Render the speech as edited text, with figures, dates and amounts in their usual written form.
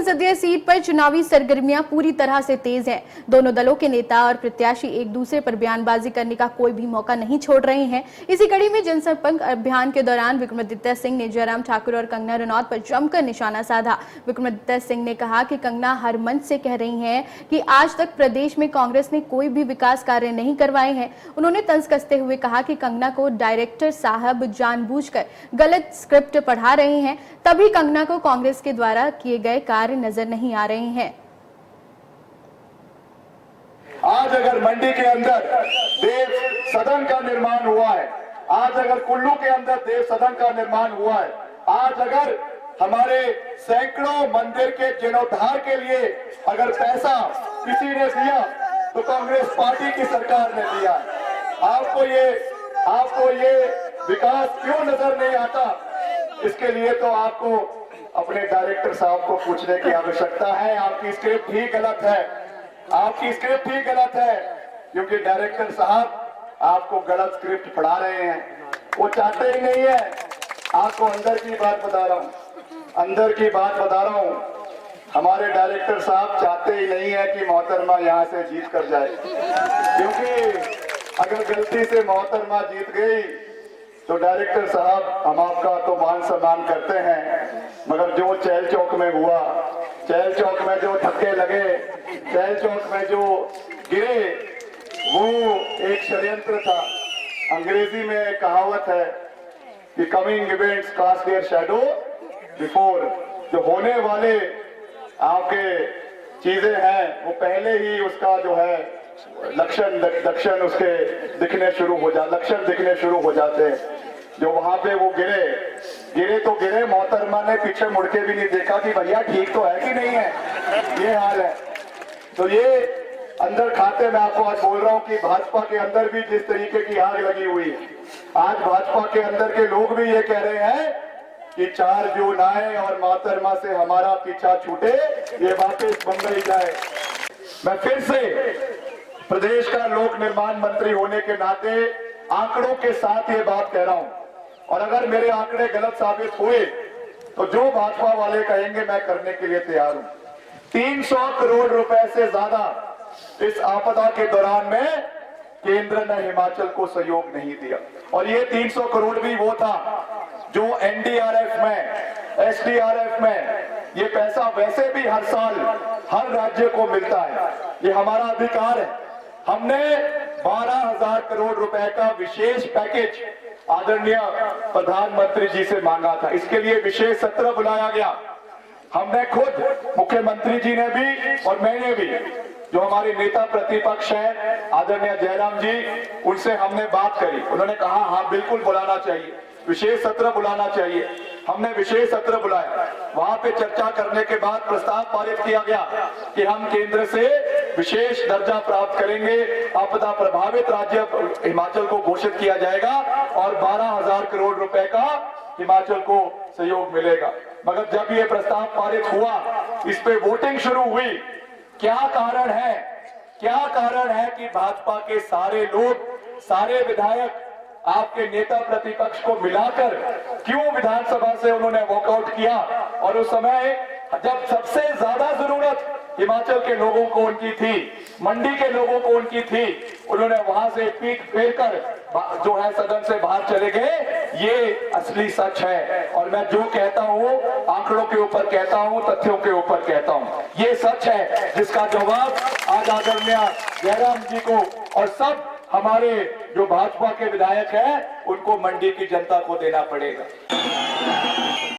संसदीय सीट पर चुनावी सरगर्मियां पूरी तरह से तेज हैं। दोनों दलों के नेता और प्रत्याशी एक दूसरे पर बयानबाजी करने का कोई भी मौका नहीं छोड़ रहे हैं। इसी कड़ी में जनसंपर्क अभियान के दौरान विक्रमादित्य सिंह ने जयराम ठाकुर और कंगना रनौत पर जमकर निशाना साधा। विक्रमादित्य सिंह ने कहा कि कंगना हर मंच से कह रही हैं कि आज तक प्रदेश में कांग्रेस ने कोई भी विकास कार्य नहीं करवाए हैं। उन्होंने तंज कसते हुए कहा कि कंगना को डायरेक्टर साहब जानबूझकर गलत स्क्रिप्ट पढ़ा रहे हैं, तभी कंगना को कांग्रेस के द्वारा किए गए कार्य नजर नहीं आ रहे हैं। आज अगर मंडी के अंदर देव सदन का निर्माण हुआ है, आज अगर कुल्लू के अंदर देव सदन का निर्माण हुआ है, आज अगर हमारे सैकड़ों मंदिर के जीर्णोद्धार के लिए अगर पैसा किसी ने दिया तो कांग्रेस पार्टी की सरकार ने दिया है। आपको ये विकास क्यों नजर नहीं आता? इसके लिए तो आपको अपने डायरेक्टर साहब को पूछने की आवश्यकता है। आपकी स्क्रिप्ट ही गलत है, आपकी स्क्रिप्ट ही गलत है, क्योंकि डायरेक्टर साहब आपको गलत स्क्रिप्ट पढ़ा रहे हैं। वो चाहते ही नहीं है। आपको अंदर की बात बता रहा हूँ, अंदर की बात बता रहा हूँ। हमारे डायरेक्टर साहब चाहते ही नहीं है कि मोहतरमा यहाँ से जीत कर जाए, क्योंकि अगर गलती से मोहतरमा जीत गई तो डायरेक्टर साहब हम आपका तो मान सम्मान करते हैं, मगर जो चैल चौक में हुआ, चैल चौक में जो धक्के लगे, चैल चौक में जो गिरे, वो एक षड्यंत्र था। अंग्रेजी में एक कहावत है कि coming events cast their shadow before. जो होने वाले आपके चीजें हैं वो पहले ही उसका जो है लक्षण उसके दिखने शुरू हो जाते, लक्षण दिखने शुरू हो जाते हैं। जो वहां पे वो गिरे तो गिरे, मोहतरमा ने पीछे मुड़ के भी नहीं देखा कि भैया ठीक तो है कि नहीं है, ये हाल है। तो ये अंदर खाते में आपको आज बोल रहा हूं कि भाजपा के अंदर भी जिस तरीके की आग लगी हुई है, आज भाजपा के अंदर के लोग भी ये कह रहे हैं कि 4 जून आए और मोहतरमा से हमारा पीछा छूटे, ये वापस बंबई जाए। मैं फिर से प्रदेश का लोक निर्माण मंत्री होने के नाते आंकड़ों के साथ ये बात कह रहा हूं, और अगर मेरे आंकड़े गलत साबित हुए तो जो भाजपा वाले कहेंगे मैं करने के लिए तैयार हूं। 300 करोड़ रुपए से ज्यादा इस आपदा के दौरान में केंद्र ने हिमाचल को सहयोग नहीं दिया, और ये 300 करोड़ भी वो था जो एनडीआरएफ में, एसडीआरएफ में, ये पैसा वैसे भी हर साल हर राज्य को मिलता है, ये हमारा अधिकार है। हमने 12,000 करोड़ रुपए का विशेष पैकेज आदरणीय प्रधानमंत्री जी से मांगा था। इसके लिए विशेष सत्र बुलाया गया। हमने खुद, मुख्यमंत्री जी ने भी और मैंने भी, जो हमारे नेता प्रतिपक्ष हैं आदरणीय जयराम जी, उनसे हमने बात करी। उन्होंने कहा हाँ बिल्कुल बुलाना चाहिए, विशेष सत्र बुलाना चाहिए। हमने विशेष सत्र बुलाया, वहां पे चर्चा करने के बाद प्रस्ताव पारित किया गया कि हम केंद्र से विशेष दर्जा प्राप्त करेंगे, आपदा प्रभावित राज्य हिमाचल को घोषित किया जाएगा और 12,000 करोड़ रुपए का हिमाचल को सहयोग मिलेगा। मगर जब ये प्रस्ताव पारित हुआ, इस पे वोटिंग शुरू हुई। क्या कारण है, क्या कारण है कि भाजपा के सारे लोग, सारे विधायक आपके नेता प्रतिपक्ष को मिलाकर क्यों विधानसभा से उन्होंने वॉकआउट किया? और उस समय जब सबसे ज्यादा जरूरत हिमाचल के लोगों को उनकी थी, मंडी के लोगों को उनकी थी, उन्होंने वहां से पीठ फेरकर जो है सदन से बाहर चले गए। ये असली सच है, और मैं जो कहता हूं आंकड़ों के ऊपर कहता हूं, तथ्यों के ऊपर कहता हूं। ये सच है जिसका जवाब आज आदरणीय जयराम जी को और सब हमारे जो भाजपा के विधायक हैं उनको मंडी की जनता को देना पड़ेगा।